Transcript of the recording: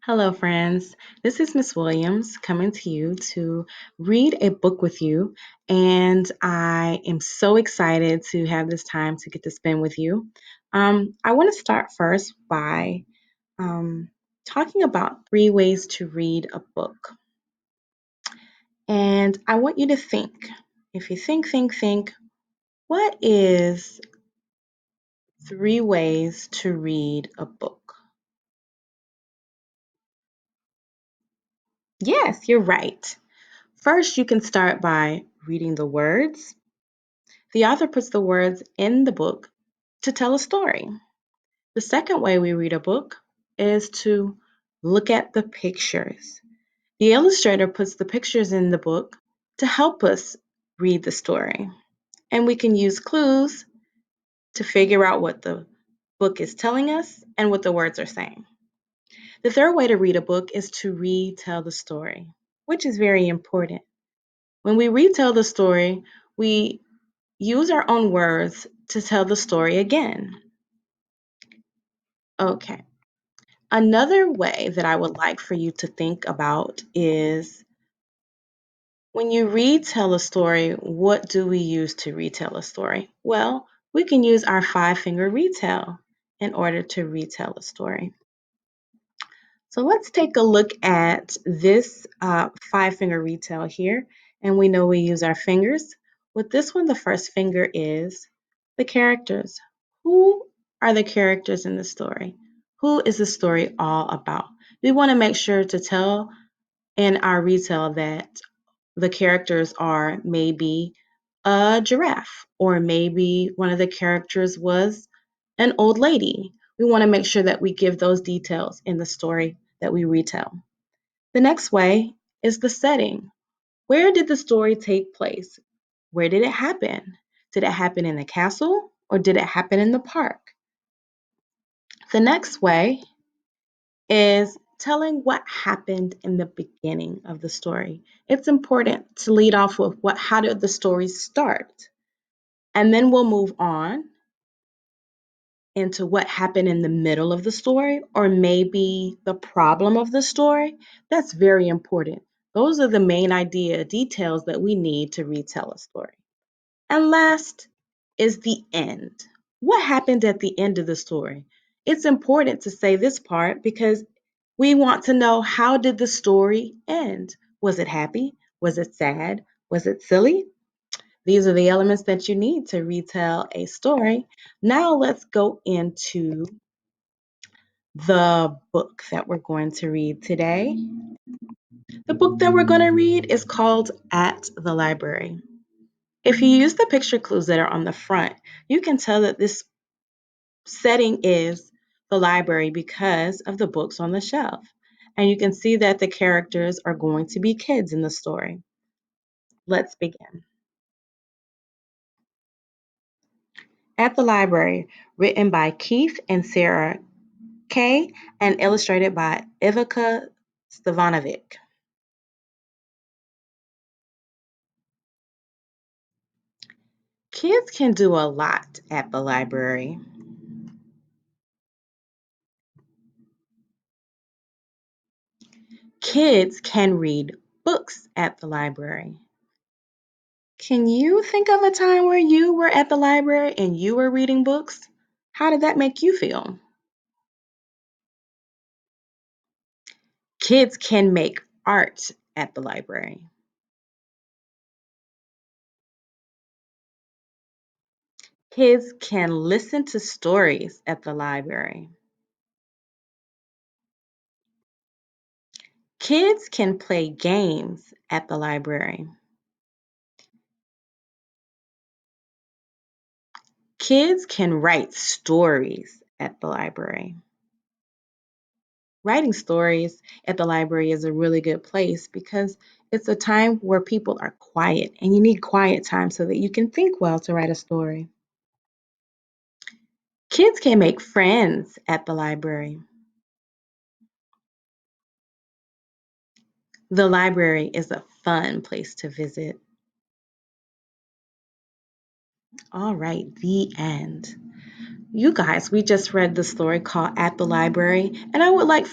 Hello, friends. This is Miss Williams coming to you to read a book with you. And I am so excited to have this time to get to spend with you. I want to start first by um, talking about three ways to read a book. And I want you to think. If you think, what is three ways to read a book? Yes, you're right. First, you can start by reading the words. The author puts the words in the book to tell a story. The second way we read a book is to look at the pictures. The illustrator puts the pictures in the book to help us read the story. And we can use clues to figure out what the book is telling us and what the words are saying. The third way to read a book is to retell the story, which is very important. When we retell the story, we use our own words to tell the story again. Okay. Another way that I would like for you to think about is when you retell a story, what do we use to retell a story? Well, we can use our five-finger retell in order to retell a story. So let's take a look at this five-finger retell here. And we know we use our fingers. With this one, the first finger is the characters. Who are the characters in the story? Who is the story all about? We want to make sure to tell in our retell that the characters are maybe a giraffe, or maybe one of the characters was an old lady. We want to make sure that we give those details in the story that we retell. The next way is the setting. Where did the story take place? Where did it happen? Did it happen in the castle or did it happen in the park? The next way is telling what happened in the beginning of the story. It's important to lead off with how did the story start? And then we'll move on into what happened in the middle of the story or maybe the problem of the story. That's very important. Those are the main idea details that we need to retell a story. And last is the end. What happened at the end of the story? It's important to say this part because we want to know, how did the story end? Was it happy? Was it sad? Was it silly? These are the elements that you need to retell a story. Now let's go into the book that we're going to read today. The book that we're going to read is called At the Library. If you use the picture clues that are on the front, you can tell that this setting is the library because of the books on the shelf. And you can see that the characters are going to be kids in the story. Let's begin. At the Library, written by Keith and Sarah Kay and illustrated by Ivica Stevanovic. Kids can do a lot at the library. Kids can read books at the library. Can you think of a time where you were at the library and you were reading books? How did that make you feel? Kids can make art at the library. Kids can listen to stories at the library. Kids can play games at the library. Kids can write stories at the library. Writing stories at the library is a really good place because it's a time where people are quiet and you need quiet time so that you can think well to write a story. Kids can make friends at the library. The library is a fun place to visit. All right, the end. You guys, we just read the story called At the Library, and I would like